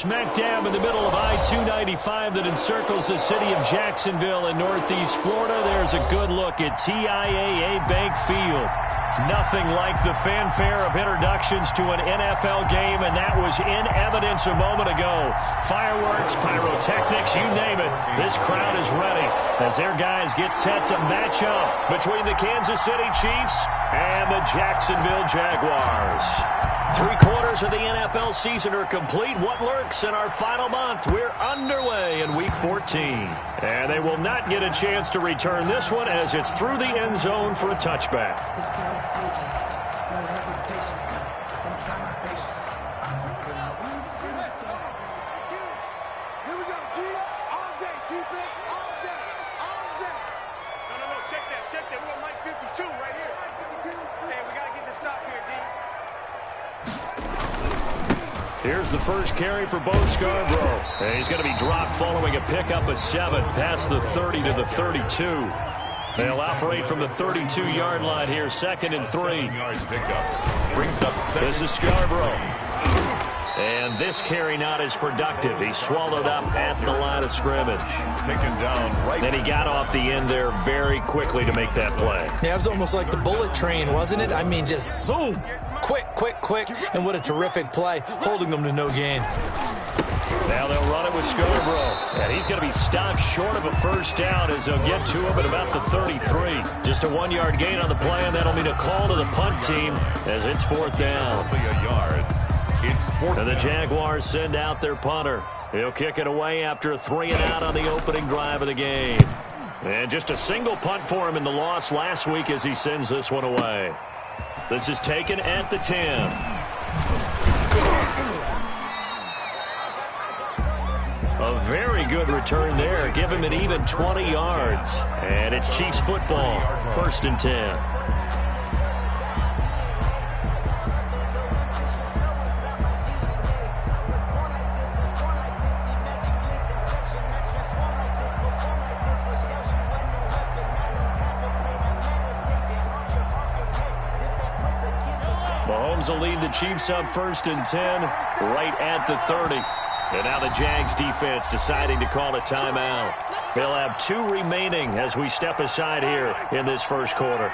Smack dab in the middle of I-295 that encircles the city of Jacksonville in northeast Florida. There's a good look at TIAA Bank Field. Nothing like the fanfare of introductions to an NFL game, and that was in evidence a moment ago. Fireworks, pyrotechnics, you name it. This crowd is ready as their guys get set to match up between the Kansas City Chiefs and the Jacksonville Jaguars. 3/4 of the NFL season are complete. What lurks in our final month? We're underway in Week 14. And they will not get a chance to return this one as it's through the end zone for a touchback. Here's the first carry for Bo Scarborough. And he's going to be dropped following a pickup of 7 past the 30 to the 32. They'll operate from the 32-yard line here, 2nd and 3. Brings up 7. This is Scarborough. And this carry not as productive. He swallowed up at the line of scrimmage. Taken down right. Then he got off the end there very quickly to make that play. Yeah, it was almost like the bullet train, wasn't it? I mean, just zoom. Quick, and what a terrific play, holding them to no gain. Now they'll run it with Scarborough. And he's going to be stopped short of a first down as they'll get to him at about the 33. Just a 1-yard gain on the play, and that'll mean a call to the punt team as it's 4th down. Only a yard. It's 4th And the down. Jaguars send out their punter. He'll kick it away after a 3-and-out on the opening drive of the game. And just a single punt for him in the loss last week as he sends this one away. This is taken at the 10. A very good return there. Give him an even 20 yards. And it's Chiefs football. 1st and 10. Mahomes will lead the Chiefs up 1st and 10 right at the 30. And now the Jags defense deciding to call a timeout. They'll have 2 remaining as we step aside here in this first quarter.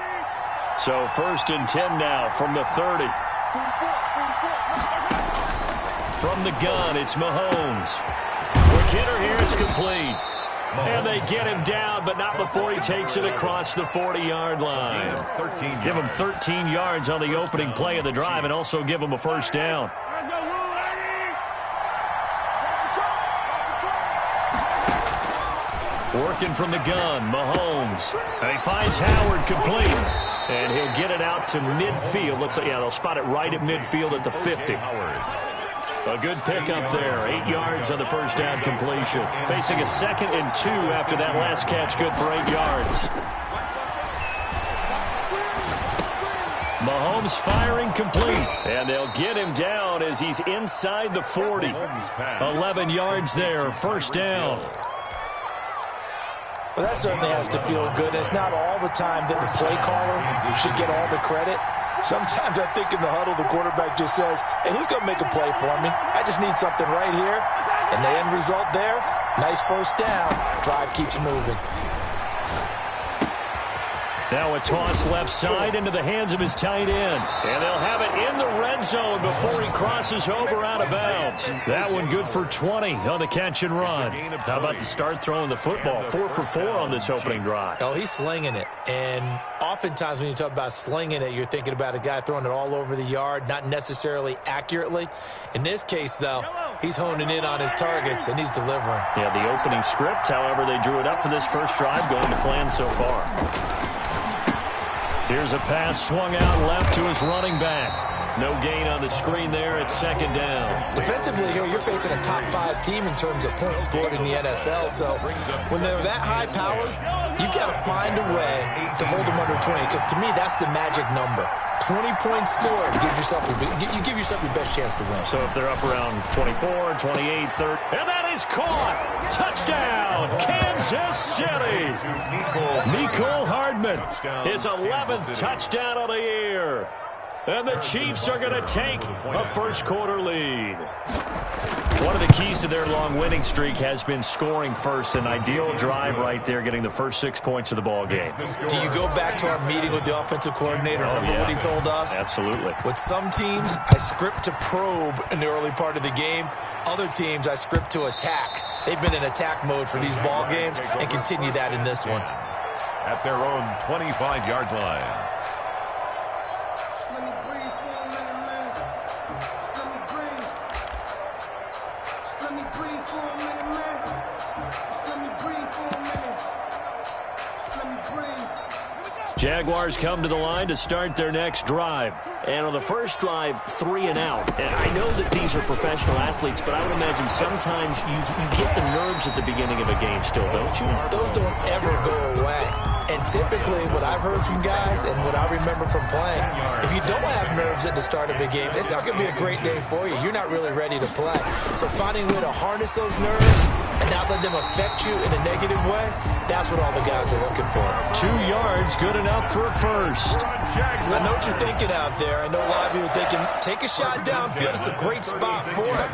So 1st and 10 now from the 30. From the gun, it's Mahomes. Quick hitter here, it's complete. And they get him down, but not before he takes it across the 40-yard line. Give him 13 yards on the opening play of the drive and also give him a first down. Working from the gun, Mahomes. And he finds Howard complete. And he'll get it out to midfield. They'll spot it right at midfield at the 50. A good pickup there. 8 yards on the first down completion. Facing a 2nd and 2 after that last catch. Good for 8 yards. Mahomes firing complete. And they'll get him down as he's inside the 40. 11 yards there. First down. Well, that certainly has to feel good. It's not all the time that the play caller should get all the credit. Sometimes I think in the huddle, the quarterback just says, hey, who's going to make a play for me? I just need something right here. And the end result there, nice first down. Drive keeps moving. Now a toss left side into the hands of his tight end. And they'll have it in the red zone before he crosses over out of bounds. That one good for 20 on the catch and run. How about the start throwing the football? 4 for 4 on this opening drive. Oh, he's slinging it. And oftentimes when you talk about slinging it, you're thinking about a guy throwing it all over the yard, not necessarily accurately. In this case, though, he's honing in on his targets, and he's delivering. Yeah, the opening script, however, they drew it up for this first drive, going to plan so far. Here's a pass swung out left to his running back. No gain on the screen there. It's 2nd down. Defensively here, you're facing a top 5 team in terms of points scored in the NFL. So when they're that high-powered, you've got to find a way to hold them under 20. Because to me, that's the magic number. 20 points scored. You give yourself your best chance to win. So if they're up around 24, 28, 30. And that is caught. Touchdown, Kansas City. Mecole Hardman, his 11th touchdown of the year. And the Chiefs are going to take a first-quarter lead. One of the keys to their long winning streak has been scoring first. An ideal drive right there, getting the first 6 points of the ball game. Do you go back to our meeting with the offensive coordinator? Remember what he told us? Absolutely. With some teams, I script to probe in the early part of the game. Other teams, I script to attack. They've been in attack mode for these ball games and continue that in this one. At their own 25-yard line. Jaguars come to the line to start their next drive. And on the first drive, 3 and out. And I know that these are professional athletes, but I would imagine sometimes you get the nerves at the beginning of a game still, don't you? Those don't ever go away. And typically, what I've heard from guys and what I remember from playing, if you don't have nerves at the start of a game, it's not going to be a great day for you. You're not really ready to play. So finding a way to harness those nerves and not let them affect you in a negative way, that's what all the guys are looking for. 2 yards, good enough for a first. I know what you're thinking out there. I know a lot of you are thinking, take a shot downfield. It's a great spot for it.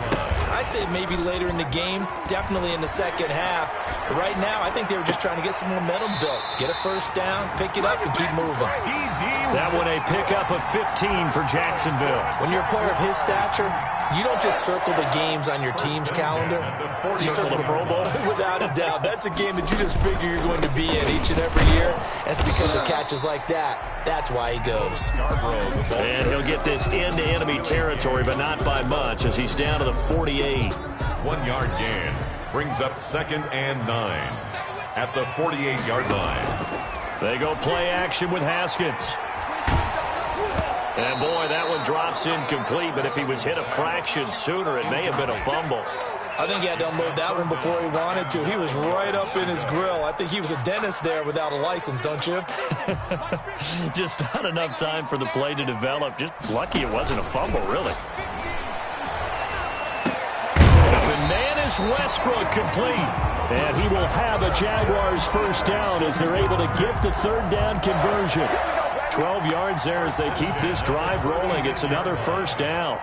I'd say maybe later in the game, definitely in the second half. But right now, I think they were just trying to get some momentum built. Get a first down, pick it up, and keep moving. That one a pickup of 15 for Jacksonville. When you're a player of his stature, you don't just circle the games on your team's calendar. You circle the Pro Bowl. Without a doubt. That's a game that you just figure you're going to be in each and every year. And it's because of catches like that. That's why he goes. And he'll get this into enemy territory, but not by much, as he's down to the 48. 1 yard gain brings up 2nd and 9 at the 48-yard line. They go play action with Haskins. And boy, that one drops incomplete, but if he was hit a fraction sooner, it may have been a fumble. I think he had to unload that one before he wanted to. He was right up in his grill. I think he was a dentist there without a license, don't you? Just not enough time for the play to develop. Just lucky it wasn't a fumble, really. The man is Westbrook complete. And he will have a Jaguars first down as they're able to get the third down conversion. 12 yards there as they keep this drive rolling. It's another first down.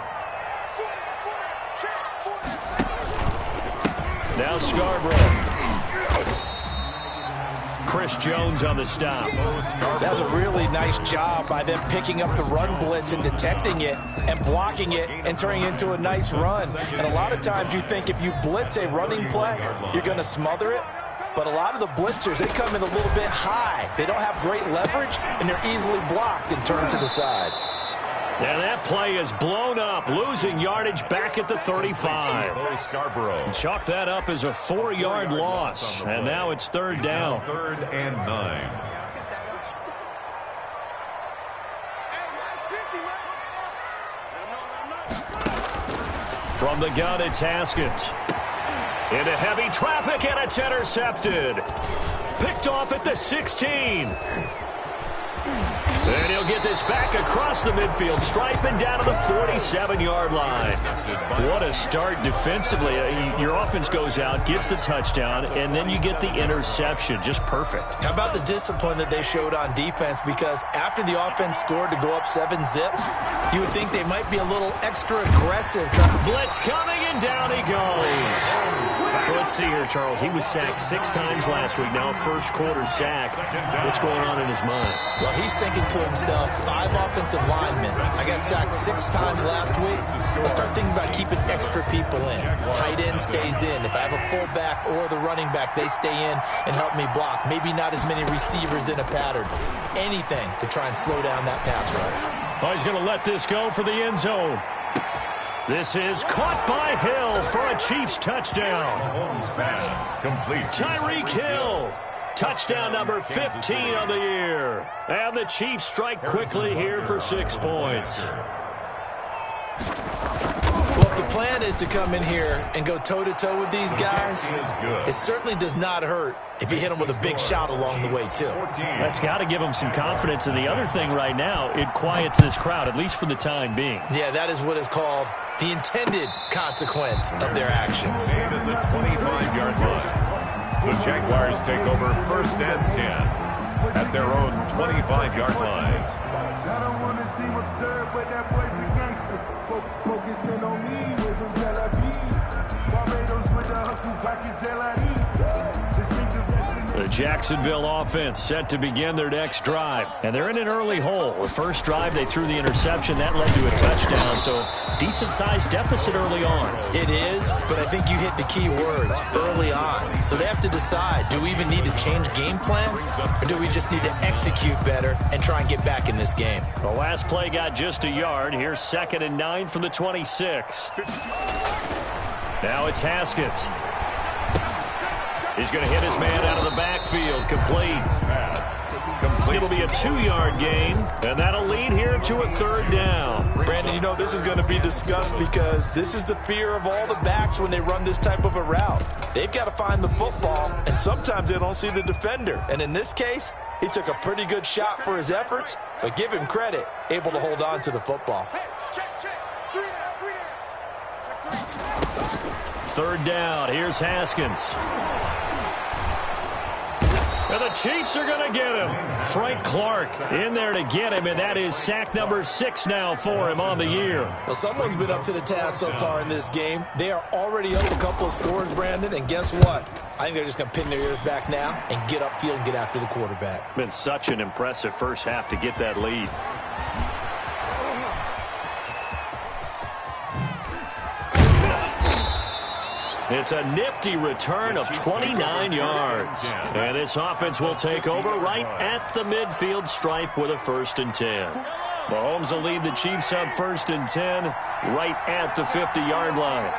Now Scarborough. Chris Jones on the stop. That was a really nice job by them picking up the run blitz and detecting it and blocking it and turning it into a nice run. And a lot of times you think if you blitz a running play, you're going to smother it. But a lot of the blitzers, they come in a little bit high. They don't have great leverage, and they're easily blocked and turned to the side. And that play is blown up, losing yardage back at the 35. Chalk that up as a 4-yard loss, and now it's third down. 3rd and 9. From the gun, it's Haskins. Into heavy traffic, and it's intercepted. Picked off at the 16. And he'll get this back across the midfield, striping down to the 47-yard line. What a start defensively. Your offense goes out, gets the touchdown, and then you get the interception. Just perfect. How about the discipline that they showed on defense? Because after the offense scored to go up 7-zip, you would think they might be a little extra aggressive. Blitz coming, and down he goes. Let's see here, Charles. He was sacked 6 times last week. Now first quarter sack. What's going on in his mind? Well, he's thinking to himself, 5 offensive linemen. I got sacked 6 times last week. Let's start thinking about keeping extra people in. Tight end stays in. If I have a fullback or the running back, they stay in and help me block. Maybe not as many receivers in a pattern. Anything to try and slow down that pass rush. Oh, he's going to let this go for the end zone. This is caught by Hill for a Chiefs touchdown. Pass complete. Tyreek Hill. Touchdown number 15 of the year. And the Chiefs strike quickly here for 6 points. Well, if the plan is to come in here and go toe-to-toe with these guys, it certainly does not hurt if you hit them with a big shot along the way, too. That's got to give them some confidence. And the other thing right now, it quiets this crowd, at least for the time being. Yeah, that is what is called the intended consequence of their actions. And at the 25-yard line. The Jaguars take over 1st and 10 at their own 25-yard line. reserved, but that boy's a gangster. Focusing on me, we're from Tel Aviv. Barbados with the hustle, pockets The Jacksonville offense set to begin their next drive. And they're in an early hole. The first drive, they threw the interception. That led to a touchdown. So decent-sized deficit early on. It is, but I think you hit the key words, early on. So they have to decide, do we even need to change game plan? Or do we just need to execute better and try and get back in this game? The last play got just a yard. Here's 2nd and 9 from the 26. Now it's Haskins. He's going to hit his man out of the backfield. Complete. It'll be a 2-yard gain, and that'll lead here to a 3rd down. Brandon, you know this is going to be discussed because this is the fear of all the backs when they run this type of a route. They've got to find the football, and sometimes they don't see the defender. And in this case, he took a pretty good shot for his efforts, but give him credit, able to hold on to the football. 3rd down. Here's Haskins. And the Chiefs are going to get him. Frank Clark in there to get him, and that is sack number 6 now for him on the year. Well, someone's been up to the task so far in this game. They are already up a couple of scores, Brandon, and guess what? I think they're just going to pin their ears back now and get upfield and get after the quarterback. Been such an impressive first half to get that lead. It's a nifty return of 29 yards. And this offense will take over right at the midfield stripe with a 1st and 10. Mahomes will lead the Chiefs up 1st and 10 right at the 50-yard line.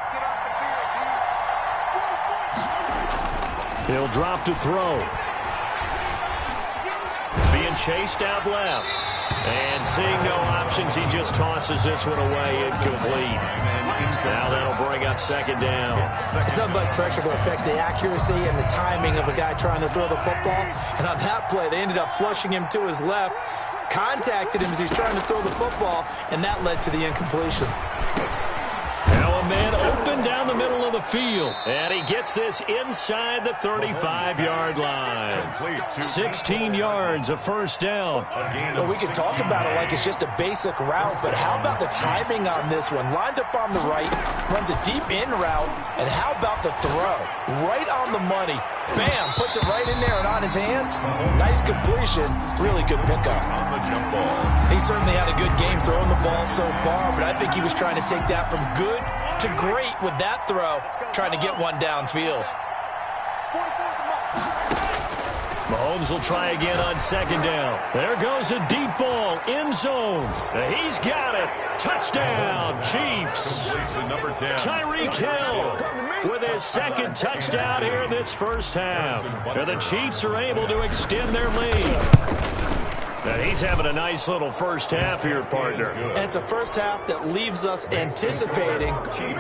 He'll drop to throw. Being chased out left. And seeing no options, he just tosses this one away, incomplete. Now that'll bring up 2nd down. It's nothing but pressure to affect the accuracy and the timing of a guy trying to throw the football. And on that play, they ended up flushing him to his left, contacted him as he's trying to throw the football, and that led to the incompletion. Now a man open down the middle of the field. And he gets this inside the 35-yard line. 16 yards, a 1st down. Well, we can talk about it like it's just a basic route, but how about the timing on this one? Lined up on the right, runs a deep in route, and how about the throw? Right on the money. Bam, puts it right in there and on his hands. Nice completion, really good pickup. On the jump ball. He certainly had a good game throwing the ball so far, but I think he was trying to take that from good to great with that throw, trying to get one downfield. Mahomes will try again on 2nd down. There goes a deep ball, end zone. He's got it. Touchdown, Chiefs. Number 10. Tyreek Hill with his 2nd touchdown here in this first half. And the Chiefs are able to extend their lead. Now he's having a nice little first half here, partner. And it's a first half that leaves us anticipating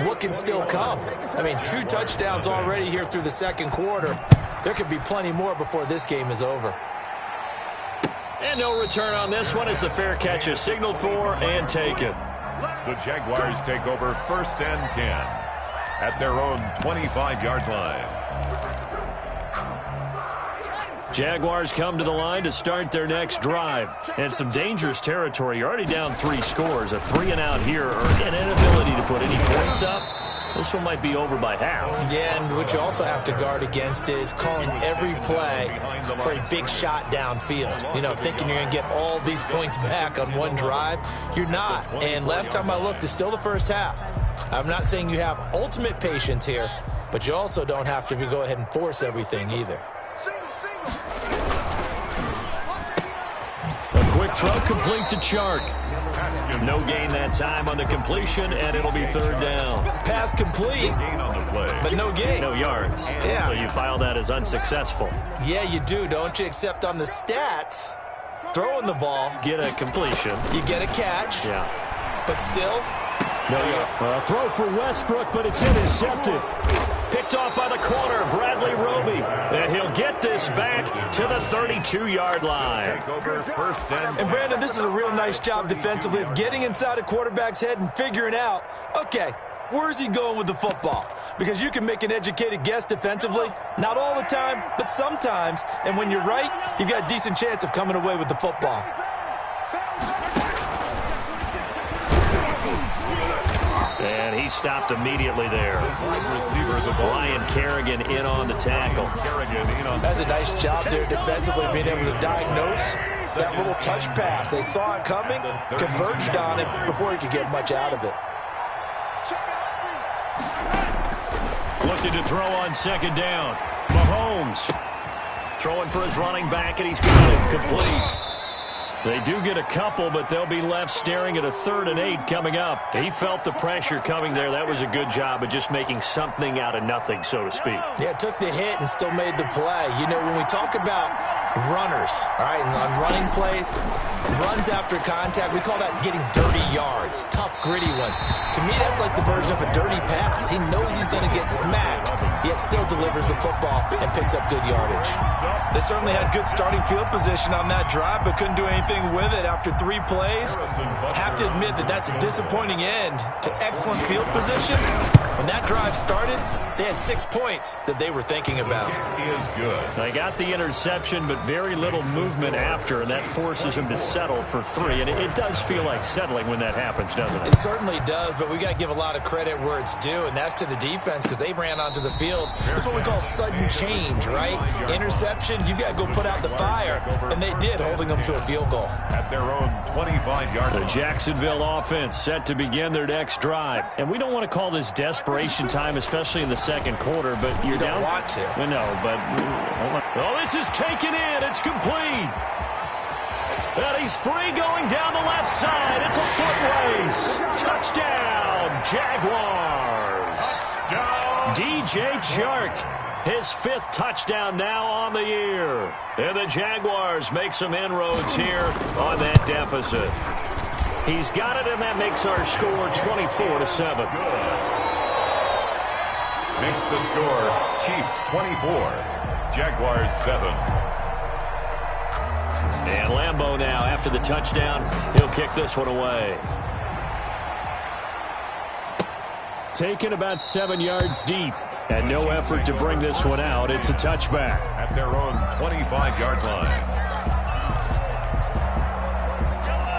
what can still come. I mean, 2 touchdowns already here through the 2nd quarter. There could be plenty more before this game is over. And no return on this one as the fair catch is signaled for and taken. The Jaguars take over 1st and 10 at their own 25-yard line. Jaguars come to the line to start their next drive. And some dangerous territory. You're already down 3 scores. A 3-and-out here or an inability to put any points up. This one might be over by half. Yeah, and what you also have to guard against is calling every play for a big shot downfield. You know, thinking you're going to get all these points back on one drive. You're not. And last time I looked, it's still the first half. I'm not saying you have ultimate patience here, but you also don't have to go ahead and force everything either. A quick throw complete to Chark. No gain that time on the completion, and it'll be 3rd down. Pass complete, but no gain. No yards. Yeah. So you file that as unsuccessful. Yeah, you do, don't you? Except on the stats, throwing the ball. Get a completion. You get a catch. Yeah. But still. No yard. Throw for Westbrook, but it's intercepted. Picked off by the corner, Bradley Roby. And he'll get this back to the 32-yard line. And Brandon, this is a real nice job defensively of getting inside a quarterback's head and figuring out, okay, where's he going with the football? Because you can make an educated guess defensively, not all the time, but sometimes. And when you're right, you've got a decent chance of coming away with the football. And he stopped immediately there. Ryan Kerrigan in on the tackle. That's a nice job there defensively, being able to diagnose that little touch pass. They saw it coming, converged on it before he could get much out of it. Looking to throw on second down. Mahomes throwing for his running back, and he's got it complete. They do get a couple, but they'll be left staring at a 3rd and 8 coming up. He felt the pressure coming there. That was a good job of just making something out of nothing, so to speak. Yeah, took the hit and still made the play. You know, when we talk about runners, all right, and on running plays, runs after contact, we call that getting dirty yards, tough, gritty ones. To me, that's like the version of a dirty pass. He knows he's going to get smacked, yet still delivers the football and picks up good yardage. They certainly had good starting field position on that drive, but couldn't do anything with it after 3 plays. Have to admit that that's a disappointing end to excellent field position. When that drive started, they had 6 points that they were thinking about. He is good. They got the interception, but very little movement after, and that forces them to settle for 3. And it does feel like settling when that happens, doesn't it? It certainly does, but we got to give a lot of credit where it's due, and that's to the defense because they ran onto the field. That's what we call sudden change, right? Interception, you got to go put out the fire, and they did, holding them to a field goal. At their own 25-yard line. The Jacksonville offense set to begin their next drive. And we don't want to call this desperation time, especially in the second quarter, but you're down. You don't want to. I know, but oh, this is taken in. It's complete. And he's free going down the left side. It's a foot race. Touchdown, Jaguars. Touchdown. DJ Chark, his 5th touchdown now on the year. And the Jaguars make some inroads here on that deficit. He's got it, and that makes our score 24-7. Makes the score Chiefs 24, Jaguars 7. And Lambeau now, after the touchdown, he'll kick this one away. Taken about 7 yards deep, and no effort to bring this one out. It's a touchback. At their own 25-yard line.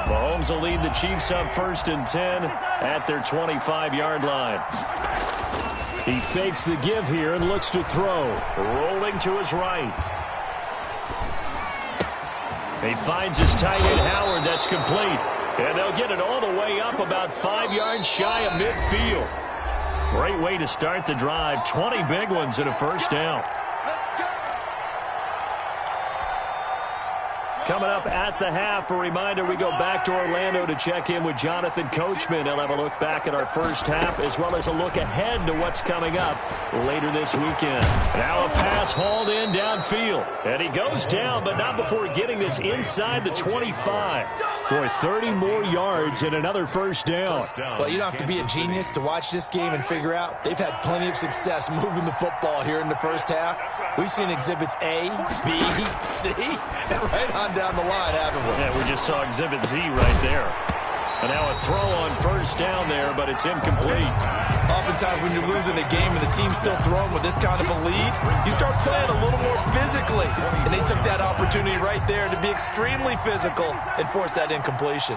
Mahomes will lead the Chiefs up 1st and 10 at their 25-yard line. He fakes the give here and looks to throw. Rolling to his right. He finds his tight end Howard. That's complete. And they'll get it all the way up about 5 yards shy of midfield. Great way to start the drive. 20 big ones and a first down. Coming up at the half, a reminder, we go back to Orlando to check in with Jonathan Coachman. He'll have a look back at our first half as well as a look ahead to what's coming up later this weekend. Now a pass hauled in downfield. And he goes down, but not before getting this inside the 25. Boy, 30 more yards and another first down. Well, you don't have to be a genius to watch this game and figure out they've had plenty of success moving the football here in the first half. We've seen exhibits A, B, C, and right on down the line, haven't we? Yeah, we just saw exhibit Z right there. And now a throw on first down there, but it's incomplete. Oftentimes when you're losing a game and the team's still throwing with this kind of a lead, you start playing a little more physically. And they took that opportunity right there to be extremely physical and force that incompletion.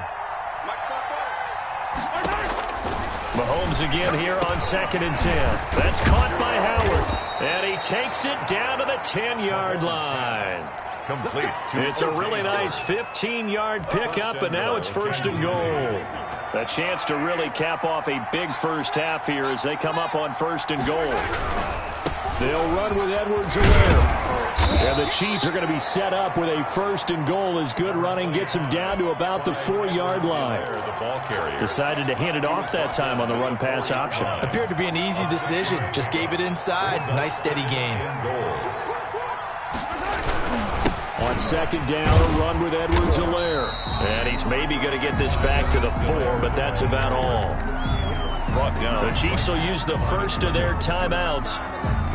Mahomes again here on 2nd and 10. That's caught by Howard. And he takes it down to the 10-yard line. Complete. It's a really nice 15-yard pickup, and now it's 1st and goal. A chance to really cap off a big first half here as they come up on 1st and goal. They'll run with Edwards-Helaire. And the Chiefs are going to be set up with a 1st and goal as good running gets them down to about the 4-yard line. Decided to hand it off that time on the run-pass option. Appeared to be an easy decision. Just gave it inside. Nice steady gain. On 2nd down, a run with Edwards-Helaire. And he's maybe going to get this back to the 4, but that's about all. The Chiefs will use the first of their timeouts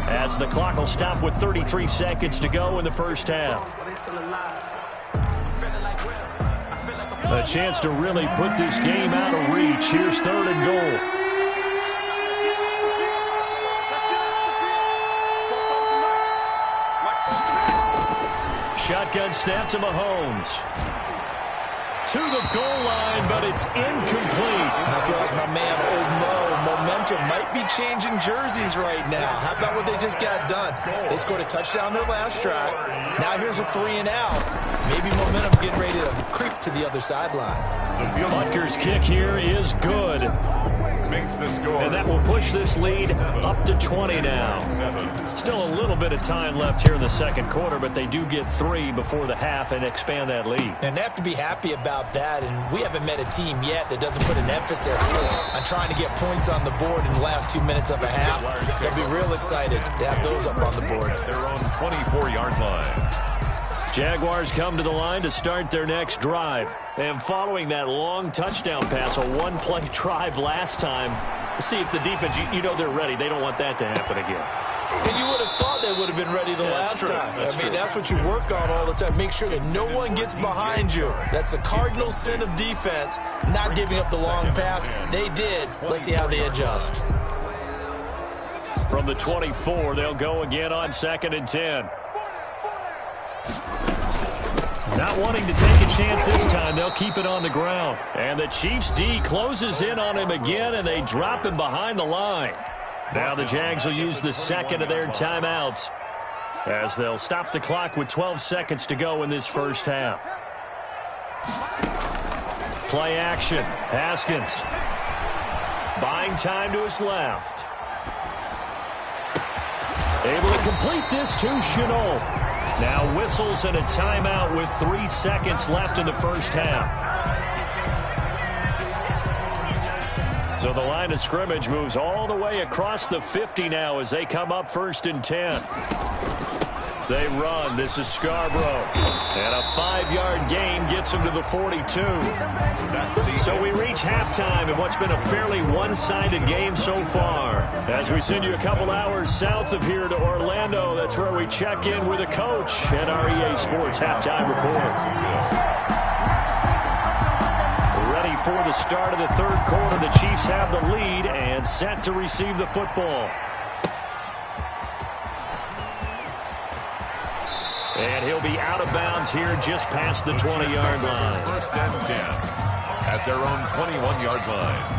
as the clock will stop with 33 seconds to go in the first half. A chance to really put this game out of reach. Here's 3rd and goal. Shotgun snap to Mahomes. To the goal line, but it's incomplete. I feel like my man, Old Mo Georgia might be changing jerseys right now. How about what they just got done? They scored a touchdown their last drive. Now here's a 3-and-out. Maybe momentum's getting ready to creep to the other sideline. Butker's kick here is good. Makes the score. And that will push this lead up to 20 now. Still a little bit of time left here in the second quarter, but they do get 3 before the half and expand that lead. And they have to be happy about that. And we haven't met a team yet that doesn't put an emphasis on trying to get points on the board in the last 2 minutes of a half. They'll be real excited to have those up on the board. Their own 24-yard line. Jaguars come to the line to start their next drive. And following that long touchdown pass, a one-play drive last time, see if the defense, you know they're ready. They don't want that to happen again. And you would have thought they would have been ready the last time. That's what you work on all the time. Make sure that no one gets behind you. That's the cardinal sin of defense, not giving up the long pass. They did. Let's see how they adjust. From the 24, they'll go again on 2nd and 10. Not wanting to take a chance this time, they'll keep it on the ground. And the Chiefs' D closes in on him again, and they drop him behind the line. Now the Jags will use the second of their timeouts as they'll stop the clock with 12 seconds to go in this first half. Play action. Haskins. Buying time to his left. Able to complete this to Chenault. Now whistles and a timeout with 3 seconds left in the first half. So the line of scrimmage moves all the way across the 50 now as they come up 1st and 10. They run. This is Scarborough. And a 5-yard gain gets him to the 42. So we reach halftime in what's been a fairly one-sided game so far. As we send you a couple hours south of here to Orlando, that's where we check in with a coach at our EA Sports Halftime Report. Ready for the start of the third quarter. The Chiefs have the lead and set to receive the football. And he'll be out of bounds here just past the 20-yard line. 1st and 10 at their own 21-yard line.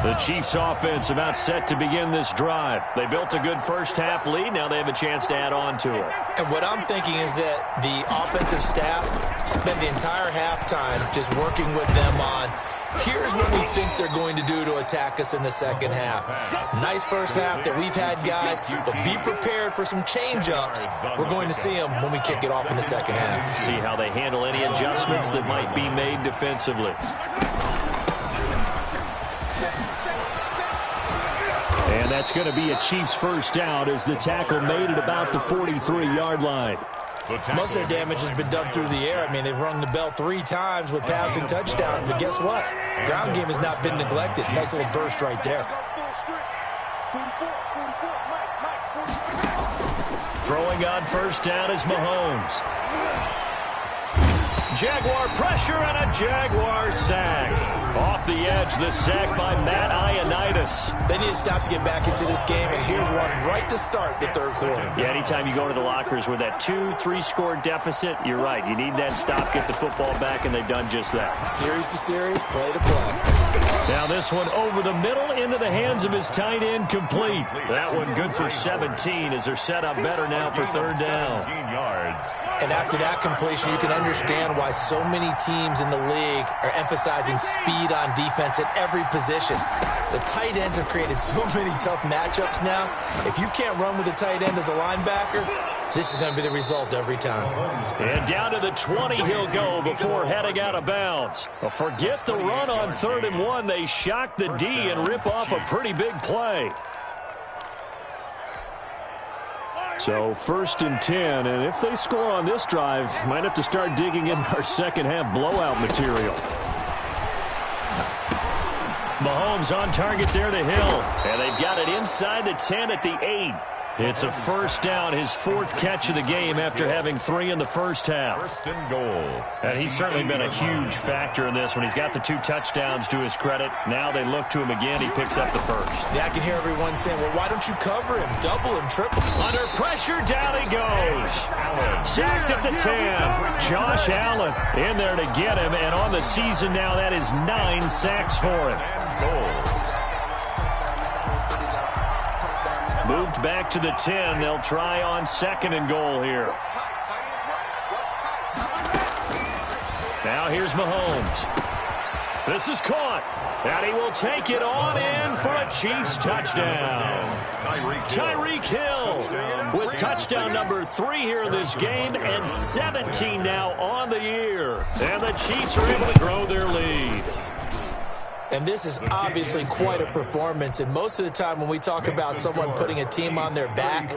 The Chiefs offense about set to begin this drive. They built a good first half lead. Now they have a chance to add on to it. And what I'm thinking is that the offensive staff spent the entire halftime just working with them on, here's what we think they're going to do to attack us in the second half. Nice first half that we've had, guys, but be prepared for some change-ups. We're going to see them when we kick it off in the second half. See how they handle any adjustments that might be made defensively. And that's going to be a Chiefs first down as the tackle made at about the 43-yard line. Most of their damage has been done through the air. They've rung the bell 3 times with passing touchdowns, but guess what? Ground game has not been neglected. Nice little burst right there. Throwing on first down is Mahomes. Jaguar pressure and a Jaguar sack. Off the edge, the sack by Matt Ioannidis. They need to stop to get back into this game, and here's one right to start the third quarter. Yeah, anytime you go to the lockers with that 2-3 score deficit, you're right. You need that stop, get the football back, and they've done just that. Series to series, play to play. Now this one over the middle into the hands of his tight end, complete. That one good for 17 as they're set up better now for third down. And after that completion, you can understand why so many teams in the league are emphasizing speed on defense at every position. The tight ends have created so many tough matchups now. If you can't run with a tight end as a linebacker, this is going to be the result every time. And down to the 20 he'll go before heading out of bounds. Well, forget the run on 3rd and 1. They shock the D and rip off a pretty big play. So 1st and 10, and if they score on this drive, might have to start digging in our second half blowout material. Mahomes on target there to Hill, and they've got it inside the 10 at the 8. It's a first down, his 4th catch of the game after having 3 in the first half. First and goal. And he's certainly been a huge factor in this when he's got the 2 touchdowns to his credit. Now they look to him again. He picks up the first. Yeah, I can hear everyone saying, well, why don't you cover him? Double him, triple him. Under pressure, down he goes. Sacked at the 10. Josh Allen in there to get him. And on the season now, that is 9 sacks for him. Goal. Moved back to the 10. They'll try on 2nd and goal here. Now here's Mahomes. This is caught. And he will take it on in for a Chiefs touchdown. Tyreek Hill with touchdown number 3 here in this game and 17 now on the year. And the Chiefs are able to grow their lead. And this is obviously quite a performance. And most of the time when we talk about someone putting a team on their back,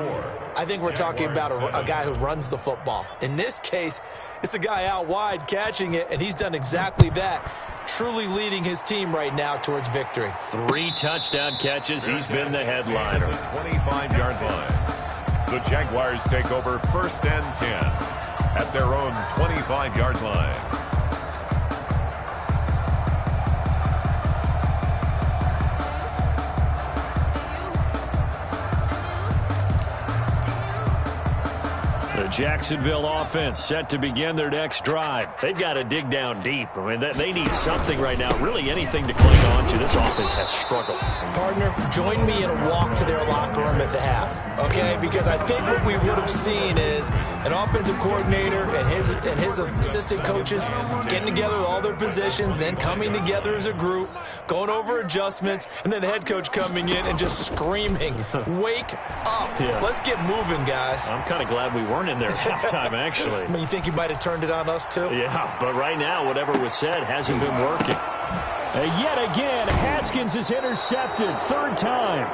I think we're talking about a guy who runs the football. In this case, it's a guy out wide catching it, and he's done exactly that, truly leading his team right now towards victory. 3 touchdown catches. He's been the headliner. 25-yard line. The Jaguars take over 1st and 10 at their own 25-yard line. The Jacksonville offense set to begin their next drive. They've got to dig down deep. I mean, they need something right now, really anything to cling on to. This offense has struggled. Partner, join me in a walk to their locker room at the half, okay? Because I think what we would have seen is an offensive coordinator and his assistant coaches getting together with all their positions, then coming together as a group, going over adjustments, and then the head coach coming in and just screaming, wake up. Yeah. Let's get moving, guys. I'm kind of glad we weren't in there at halftime, actually. I mean, you think you might have turned it on us, too? Yeah, but right now, whatever was said hasn't been working. Yet again, Haskins is intercepted. 3rd time.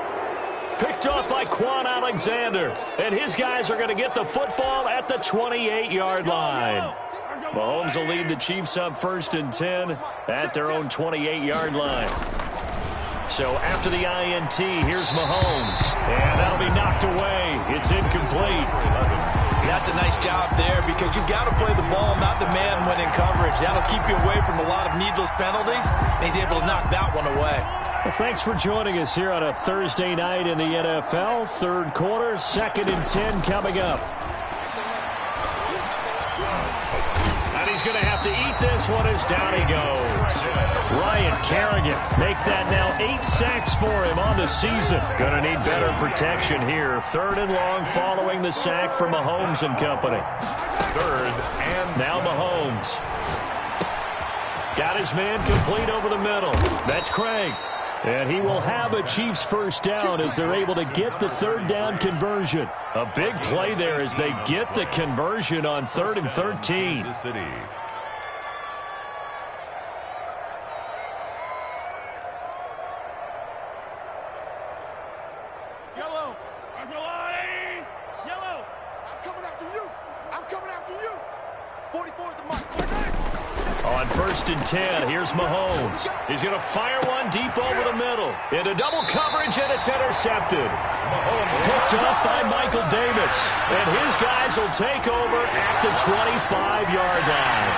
Picked off by Quan Alexander. And his guys are going to get the football at the 28-yard line. Mahomes will lead the Chiefs up 1st and 10 at their own 28-yard line. So after the INT, here's Mahomes. And that'll be knocked away. It's incomplete. That's a nice job there because you've got to play the ball, not the man when in coverage. That'll keep you away from a lot of needless penalties. And he's able to knock that one away. Well, thanks for joining us here on a Thursday night in the NFL. 3rd quarter, 2nd and 10 coming up. And he's going to have to eat this one as down he goes. Ryan Kerrigan make that now 8 sacks for him on the season. Going to need better protection here. 3rd and long following the sack from Mahomes and company. 3rd and now Mahomes. Got his man complete over the middle. That's Craig. And he will have a Chiefs 1st down as they're able to get the 3rd down conversion. A big play there as they get the conversion on 3rd and 13. Yellow. Yellow. I'm coming after you. I'm coming after you. 44 is the mark. On 1st and 10, here's Mahomes. He's going to fire one deep over the middle. Into double coverage, and it's intercepted. Picked off by Michael Davis. And his guys will take over at the 25-yard line.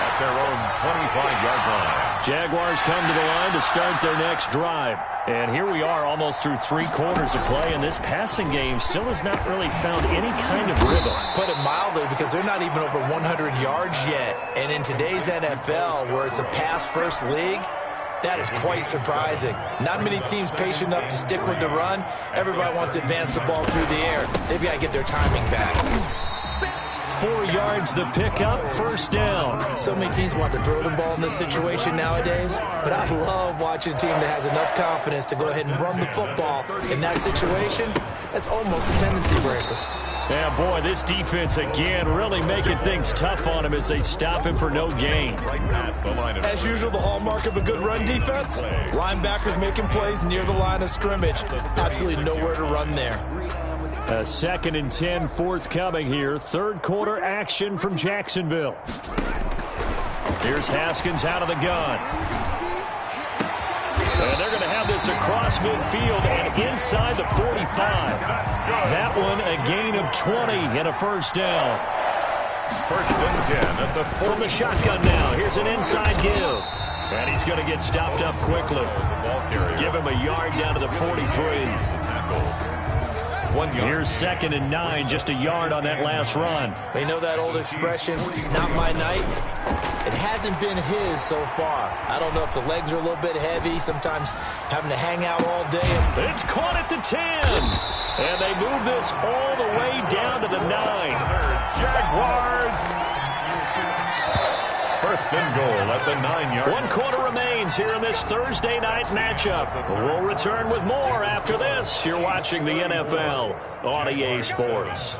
At their own 25-yard line. Jaguars come to the line to start their next drive. And here we are almost through 3 quarters of play, and this passing game still has not really found any kind of rhythm. Put it mildly, because they're not even over 100 yards yet. And in today's NFL, where it's a pass-first league, that is quite surprising. Not many teams patient enough to stick with the run. Everybody wants to advance the ball through the air. They've got to get their timing back. 4 yards the pickup, 1st down. So many teams want to throw the ball in this situation nowadays, but I love watching a team that has enough confidence to go ahead and run the football. In that situation, that's almost a tendency breaker. Yeah, boy, this defense again really making things tough on him as they stop him for no gain. As usual, the hallmark of a good run defense, linebackers making plays near the line of scrimmage. Absolutely nowhere to run there. A 2nd and 10 forthcoming here. 3rd quarter action from Jacksonville. Here's Haskins out of the gun. And they're going to have have this across midfield and inside the 45. That one a gain of 20 and a first down. First and 10 at the 40. From the shotgun now, here's an inside give. And he's going to get stopped up quickly. Give him a yard down to the 43. 1 yard. Here's 2nd and 9, just a yard on that last run. You know that old expression, it's not my night? It hasn't been his so far. I don't know if the legs are a little bit heavy, sometimes having to hang out all day. It's caught at the 10. And they move this all the way down to the 9. Jaguars. First and goal at the 9-yard. 1 quarter remains here in this Thursday night matchup. We'll return with more after this. You're watching the NFL on EA Sports.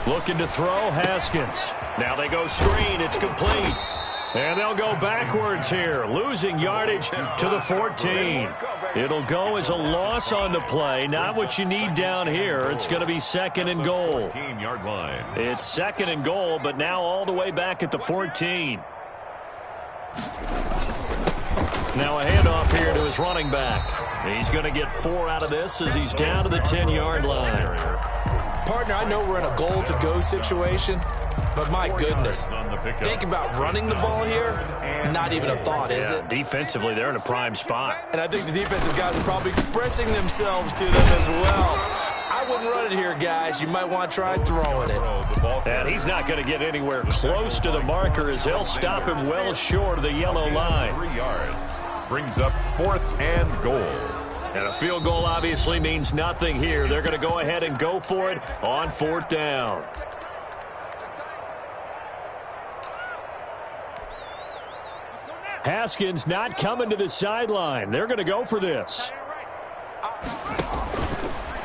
Looking to throw, Haskins. Now they go screen. It's complete. And they'll go backwards here, losing yardage to the 14. It'll go as a loss on the play. Not what you need down here. It's going to be 2nd and goal. 14-yard line. It's 2nd and goal, but now all the way back at the 14. Now a handoff here to his running back. He's going to get 4 out of this as he's down to the 10-yard line. Partner, I know we're in a goal-to-go situation, but my goodness, think about running the ball here. Not even a thought, is it? Defensively, they're in a prime spot. And I think the defensive guys are probably expressing themselves to them as well. I wouldn't run it here, guys. You might want to try throwing it. And he's not going to get anywhere close to the marker as they'll stop him well short of the yellow line. 3 yards. Brings up 4th and goal. And a field goal obviously means nothing here. They're going to go ahead and go for it on 4th down. Haskins not coming to the sideline. They're going to go for this.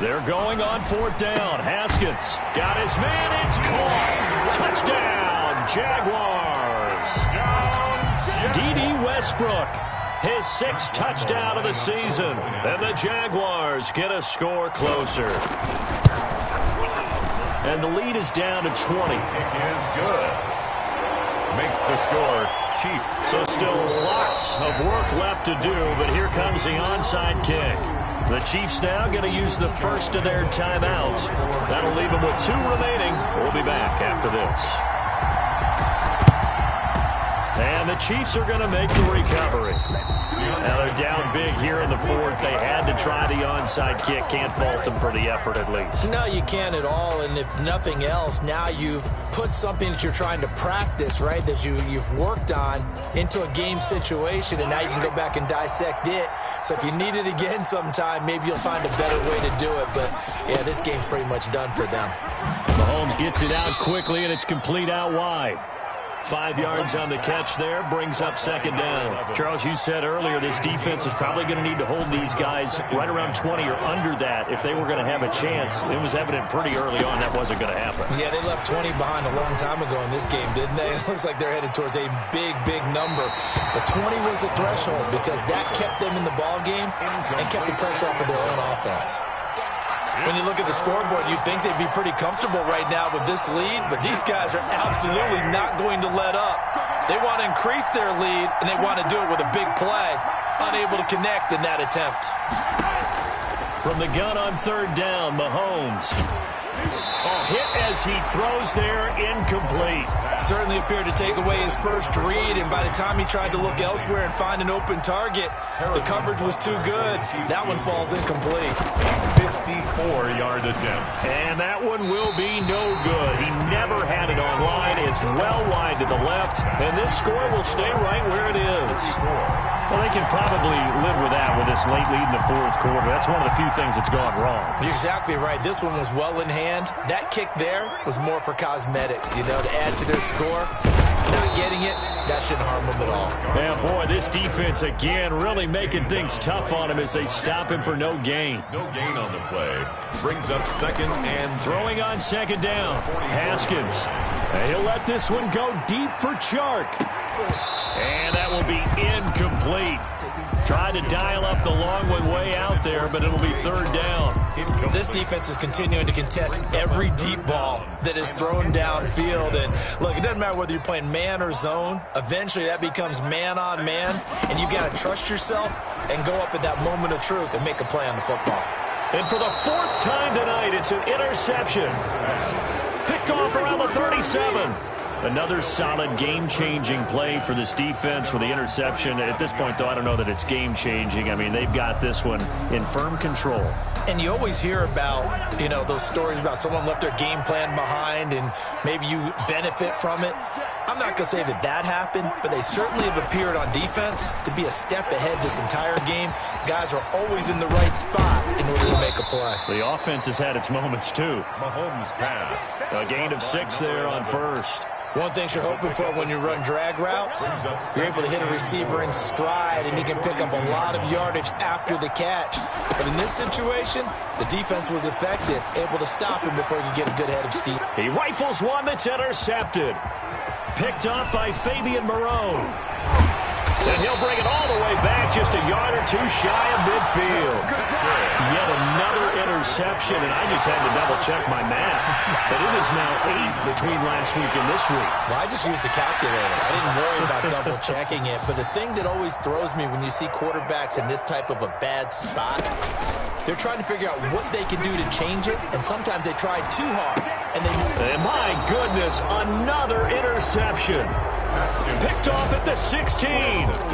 They're going on 4th down. Haskins got his man. It's caught. Touchdown, Jaguars. D.D. Westbrook, his 6th touchdown of the season. And the Jaguars get a score closer. And the lead is down to 20. Kick is good. Makes the score Chiefs. So still lots of work left to do, but here comes the onside kick. The Chiefs now going to use the first of their timeouts. That'll leave them with 2 remaining. We'll be back after this. And the Chiefs are going to make the recovery. Now they're down big here in the 4th. They had to try the onside kick. Can't fault them for the effort at least. No, you can't at all. And if nothing else, now you've put something that you're trying to practice, right, that you've worked on into a game situation, and now you can go back and dissect it. So if you need it again sometime, maybe you'll find a better way to do it. But, yeah, this game's pretty much done for them. Mahomes gets it out quickly, and it's complete out wide. 5 yards on the catch there, brings up 2nd down. Charles, you said earlier this defense is probably going to need to hold these guys right around 20 or under that if they were going to have a chance. It was evident pretty early on that wasn't going to happen. Yeah, they left 20 behind a long time ago in this game, didn't they? It looks like they're headed towards a big, big number. But 20 was the threshold because that kept them in the ball game and kept the pressure off of their own offense. When you look at the scoreboard, you'd think they'd be pretty comfortable right now with this lead, but these guys are absolutely not going to let up. They want to increase their lead, and they want to do it with a big play. Unable to connect in that attempt. From the gun on 3rd down, Mahomes. Hit as he throws there, incomplete. Certainly appeared to take away his first read, and by the time he tried to look elsewhere and find an open target, the coverage was too good. That one falls incomplete. 54-yard attempt. And that one will be no good. He never had it online. It's well wide to the left, and this score will stay right where it is. Well, they can probably live with that with this late lead in the 4th quarter. That's one of the few things that's gone wrong. You're exactly right. This one was well in hand. That kick there was more for cosmetics, to add to their score. Not getting it, that shouldn't harm them at all. Yeah, boy, this defense again really making things tough on him as they stop him for no gain. No gain on the play. Brings up 2nd and throwing on 2nd down. Haskins. He'll let this one go deep for Chark. And that will be incomplete. Tried to dial up the long one way out there, but it'll be third down. This defense is continuing to contest every deep ball that is thrown downfield. And look, it doesn't matter whether you're playing man or zone. Eventually that becomes man on man, and you've got to trust yourself and go up at that moment of truth and make a play on the football. And for the fourth time tonight, it's an interception. Picked off around the 37. Another solid game-changing play for this defense with the interception. At this point, though, I don't know that it's game-changing. I mean, they've got this one in firm control. And you always hear about, you know, those stories about someone left their game plan behind and maybe you benefit from it. I'm not going to say that that happened, but they certainly have appeared on defense to be a step ahead this entire game. Guys are always in the right spot in order to make a play. The offense has had its moments, too. Mahomes pass. A gain of 6 there on first. One thing you're hoping for when you run drag routes, you're able to hit a receiver in stride, and he can pick up a lot of yardage after the catch. But in this situation, the defense was effective, able to stop him before he could get a good head of steam. He rifles one that's intercepted. Picked up by Fabian Moreau. And he'll bring it all the way back, just a yard or two shy of midfield. Yet another interception, and I just had to double-check my math. But it is now 8 between last week and this week. Well, I just used the calculator. I didn't worry about double-checking it. But the thing that always throws me when you see quarterbacks in this type of a bad spot, they're trying to figure out what they can do to change it, and sometimes they try too hard. And my goodness, another interception. Picked off at the 16.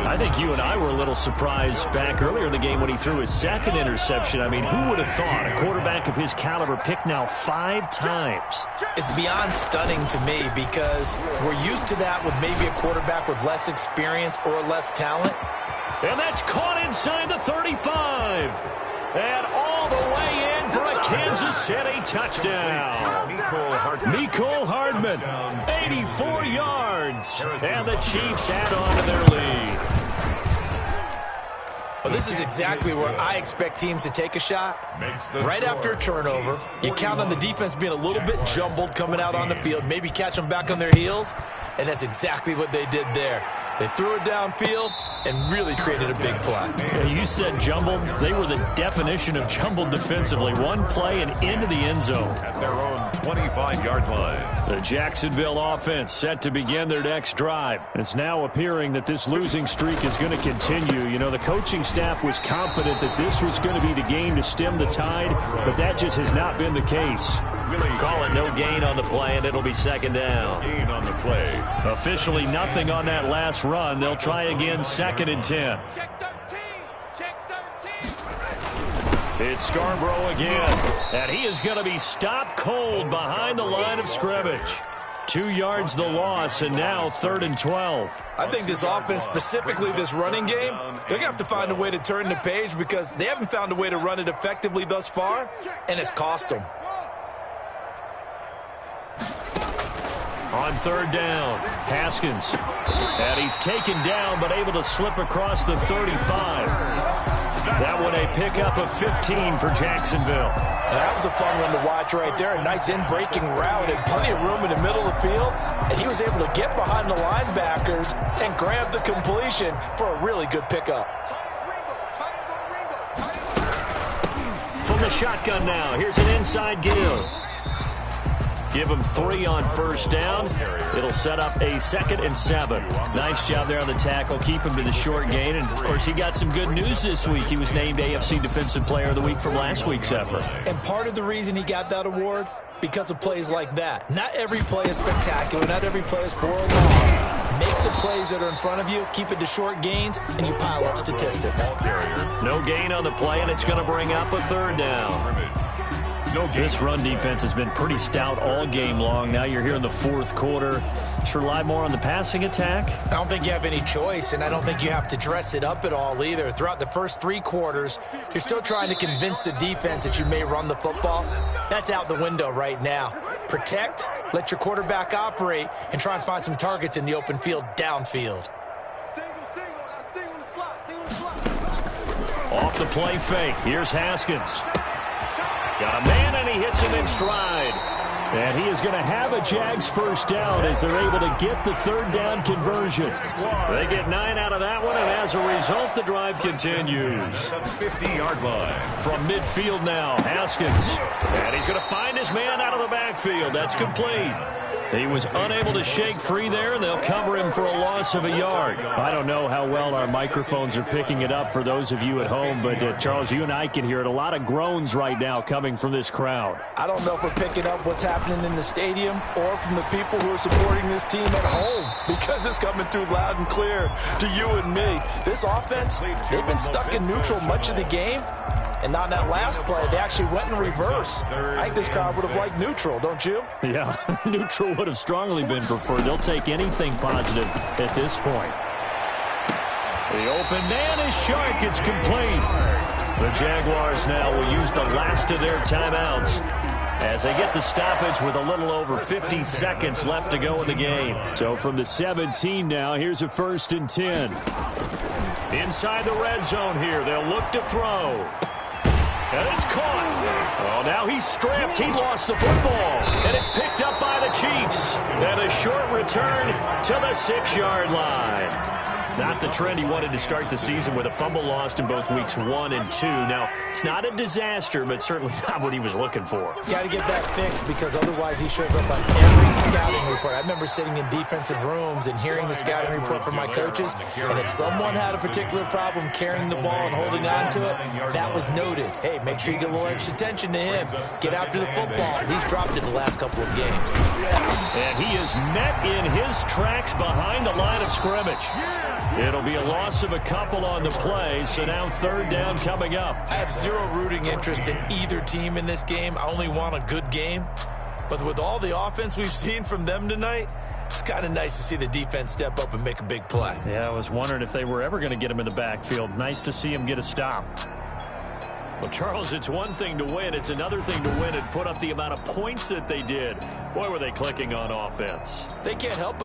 I think you and I were a little surprised back earlier in the game when he threw his second interception. I mean, who would have thought a quarterback of his caliber picked now 5 times? It's beyond stunning to me because we're used to that with maybe a quarterback with less experience or less talent. And that's caught inside the 35. And all the way in for a Kansas City touchdown. Mecole Hardman, 84 yards. And the Chiefs add on to their lead. Well, this is exactly where I expect teams to take a shot. Right after a turnover, you count on the defense being a little bit jumbled coming out on the field, maybe catch them back on their heels, and that's exactly what they did there. They threw it downfield and really created a big play. Yeah, you said jumbled. They were the definition of jumbled defensively. One play and into the end zone. At their own 25-yard line. The Jacksonville offense set to begin their next drive. It's now appearing that this losing streak is going to continue. You know, the coaching staff was confident that this was going to be the game to stem the tide, but that just has not been the case. Call it no gain on the play, and it'll be second down. Gain on the play. Officially nothing on that last run. They'll try again, second and 10. Check 13. Check 13. It's Scarborough again, and he is going to be stopped cold behind the line of scrimmage. 2 yards the loss, and now 3rd and 12. I think this offense, specifically this running game, they're going to have to find a way to turn the page because they haven't found a way to run it effectively thus far, and it's cost them. On 3rd down, Haskins. And he's taken down, but able to slip across the 35. That one a pickup of 15 for Jacksonville. That was a fun one to watch right there. A nice in-breaking route and plenty of room in the middle of the field. And he was able to get behind the linebackers and grab the completion for a really good pickup. From the shotgun now, here's an inside give. Give him 3 on 1st down. It'll set up a 2nd and 7. Nice job there on the tackle. Keep him to the short gain. And, of course, he got some good news this week. He was named AFC Defensive Player of the Week from last week's effort. And part of the reason he got that award, because of plays like that. Not every play is spectacular. Not every play is for a loss. Make the plays that are in front of you, keep it to short gains, and you pile up statistics. No gain on the play, and it's going to bring up a 3rd down. This run defense has been pretty stout all game long. Now you're here in the 4th quarter. Should rely more on the passing attack? I don't think you have any choice, and I don't think you have to dress it up at all either. Throughout the first 3 quarters, you're still trying to convince the defense that you may run the football. That's out the window right now. Protect, let your quarterback operate, and try and find some targets in the open field downfield. Off the play fake. Here's Haskins. Got a man, and he hits him in stride. And he is going to have a Jags first down as they're able to get the third down conversion. They get 9 out of that one, and as a result, the drive continues. 50-yard line. From midfield now, Haskins. And he's going to find his man out of the backfield. That's complete. He was unable to shake free there, and they'll cover him for a loss of a yard. I don't know how well our microphones are picking it up for those of you at home, but Charles, you and I can hear it. A lot of groans right now coming from this crowd. I don't know if we're picking up what's happening in the stadium or from the people who are supporting this team at home, because it's coming through loud and clear to you and me. This offense, they've been stuck in neutral much of the game. And on that last play, they actually went in reverse. I think this crowd would have liked neutral, don't you? Yeah, neutral would have strongly been preferred. They'll take anything positive at this point. The open man is Shark. It's complete. The Jaguars now will use the last of their timeouts as they get the stoppage with a little over 50 seconds left to go in the game. So from the 17 now, here's a 1st and 10. Inside the red zone here, they'll look to throw. And it's caught. Oh, now he's stripped. He lost the football. And it's picked up by the Chiefs. And a short return to the 6-yard line. Not the trend he wanted to start the season with a fumble lost in both weeks 1 and 2. Now, it's not a disaster, but certainly not what he was looking for. Got to get that fixed, because otherwise he shows up on every scouting report. I remember sitting in defensive rooms and hearing the scouting report from my coaches, and if someone had a particular problem carrying the ball and holding on to it, that was noted. Hey, make sure you get a little extra attention to him. Get after the football. He's dropped it the last couple of games. And he is met in his tracks behind the line of scrimmage. It'll be a loss of a couple on the play, so now 3rd down coming up. I have zero rooting interest in either team in this game. I only want a good game. But with all the offense we've seen from them tonight, it's kind of nice to see the defense step up and make a big play. Yeah, I was wondering if they were ever going to get him in the backfield. Nice to see him get a stop. Well, Charles, it's one thing to win. It's another thing to win and put up the amount of points that they did. Boy, were they clicking on offense. They can't help but